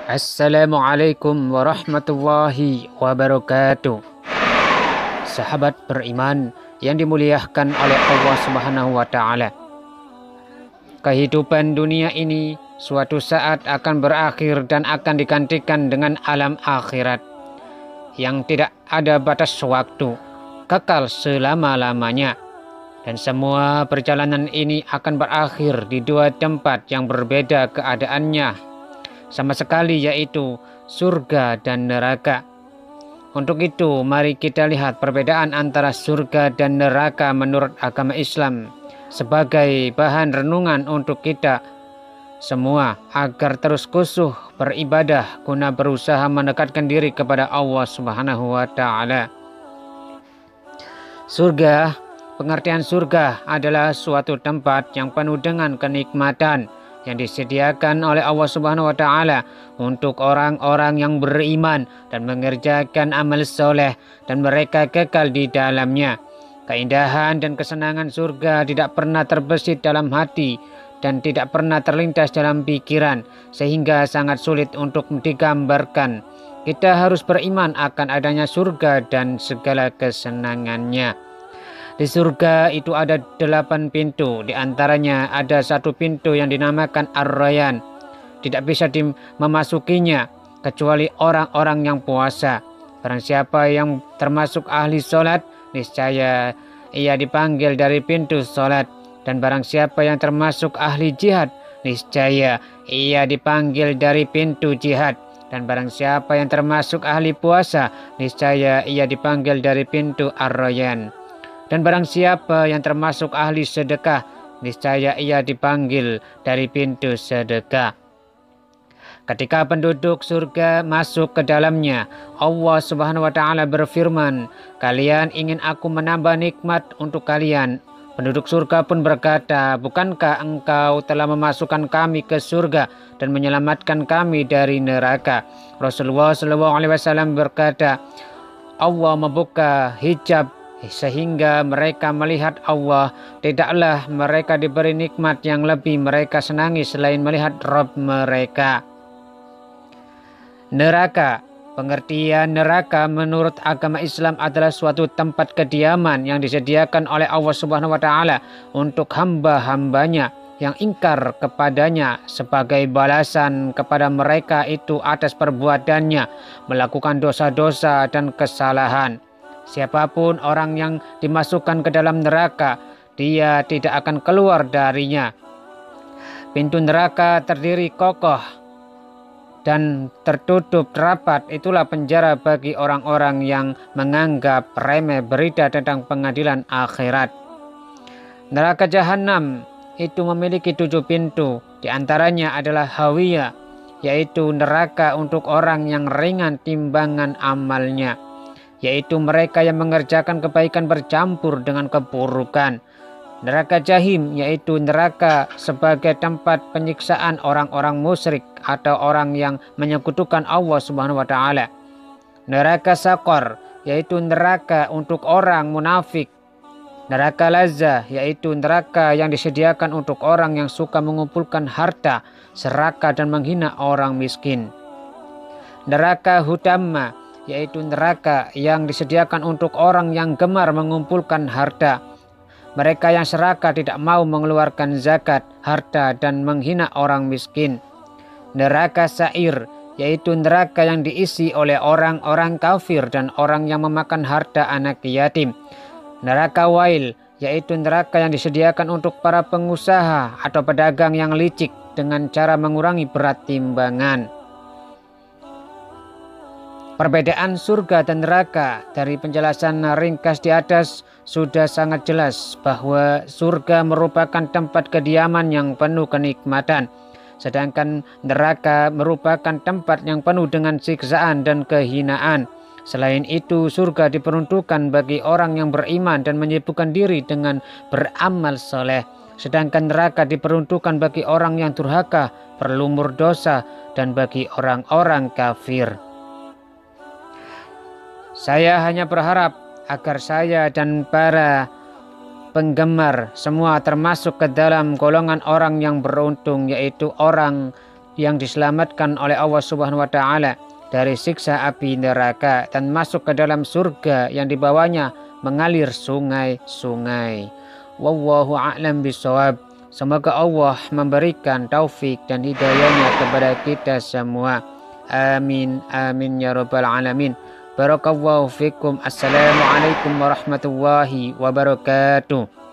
Assalamualaikum warahmatullahi wabarakatuh. Sahabat beriman yang dimuliakan oleh Allah Subhanahu wa taala. Kehidupan dunia ini suatu saat akan berakhir dan akan digantikan dengan alam akhirat yang tidak ada batas waktu, kekal selama-lamanya. Dan semua perjalanan ini akan berakhir di dua tempat yang berbeda keadaannya sama sekali, yaitu surga dan neraka. Untuk itu mari kita lihat perbedaan antara surga dan neraka menurut agama Islam sebagai bahan renungan untuk kita semua agar terus khusyuk beribadah guna berusaha mendekatkan diri kepada Allah Subhanahu wa taala. Surga, pengertian surga adalah suatu tempat yang penuh dengan kenikmatan yang disediakan oleh Allah Subhanahu wa taala untuk orang-orang yang beriman dan mengerjakan amal soleh, dan mereka kekal di dalamnya. Keindahan dan kesenangan surga tidak pernah terbesit dalam hati dan tidak pernah terlintas dalam pikiran, sehingga sangat sulit untuk digambarkan. Kita harus beriman akan adanya surga dan segala kesenangannya. Di surga itu ada 8 pintu, di antaranya ada satu pintu yang dinamakan Ar-Rayyan. Tidak bisa memasukinya kecuali orang-orang yang puasa. Barang siapa yang termasuk ahli sholat, niscaya ia dipanggil dari pintu sholat. Dan barang siapa yang termasuk ahli jihad, niscaya ia dipanggil dari pintu jihad. Dan barang siapa yang termasuk ahli puasa, niscaya ia dipanggil dari pintu Ar-Rayyan. Dan barang siapa yang termasuk ahli sedekah, niscaya ia dipanggil dari pintu sedekah. Ketika penduduk surga masuk ke dalamnya, Allah Subhanahu wa taala berfirman, "Kalian ingin aku menambah nikmat untuk kalian?" Penduduk surga pun berkata, "Bukankah engkau telah memasukkan kami ke surga dan menyelamatkan kami dari neraka?" Rasulullah SAW berkata, Allah membuka hijab sehingga mereka melihat Allah. Tidaklah mereka diberi nikmat yang lebih mereka senangi selain melihat Rabb mereka. Neraka. Pengertian neraka menurut agama Islam adalah suatu tempat kediaman yang disediakan oleh Allah Subhanahu wa taala untuk hamba-hambanya yang ingkar kepadanya sebagai balasan kepada mereka itu atas perbuatannya melakukan dosa-dosa dan kesalahan. Siapapun orang yang dimasukkan ke dalam neraka, dia tidak akan keluar darinya. Pintu neraka terdiri kokoh dan tertutup rapat. Itulah penjara bagi orang-orang yang menganggap remeh berita tentang pengadilan akhirat. Neraka Jahanam itu memiliki 7 pintu. Di antaranya adalah Hawiyah, yaitu neraka untuk orang yang ringan timbangan amalnya, yaitu mereka yang mengerjakan kebaikan bercampur dengan keburukan. Neraka Jahim, yaitu neraka sebagai tempat penyiksaan orang-orang musyrik atau orang yang menyekutukan Allah Subhanahu wa taala. Neraka Saqar, yaitu neraka untuk orang munafik. Neraka Lazah, yaitu neraka yang disediakan untuk orang yang suka mengumpulkan harta, serakah dan menghina orang miskin. Neraka Hutama, yaitu neraka yang disediakan untuk orang yang gemar mengumpulkan harta. Mereka yang serakah, tidak mau mengeluarkan zakat harta dan menghina orang miskin. Neraka Sa'ir, yaitu neraka yang diisi oleh orang-orang kafir dan orang yang memakan harta anak yatim. Neraka Wail, yaitu neraka yang disediakan untuk para pengusaha atau pedagang yang licik dengan cara mengurangi berat timbangan. Perbedaan surga dan neraka dari penjelasan ringkas di atas sudah sangat jelas bahwa surga merupakan tempat kediaman yang penuh kenikmatan, sedangkan neraka merupakan tempat yang penuh dengan siksaan dan kehinaan. Selain itu, surga diperuntukkan bagi orang yang beriman dan menyibukkan diri dengan beramal soleh, sedangkan neraka diperuntukkan bagi orang yang durhaka, berlumur dosa, dan bagi orang-orang kafir. Saya hanya berharap agar saya dan para penggemar semua termasuk ke dalam golongan orang yang beruntung, yaitu orang yang diselamatkan oleh Allah Subhanahu wa taala dari siksa api neraka dan masuk ke dalam surga yang di bawahnya mengalir sungai-sungai. Wallahu a'lam bishawab. Semoga Allah memberikan taufik dan hidayahnya kepada kita semua. Amin amin ya rabbal alamin. Barakallahu fikum. Assalamualaikum warahmatullahi wabarakatuh.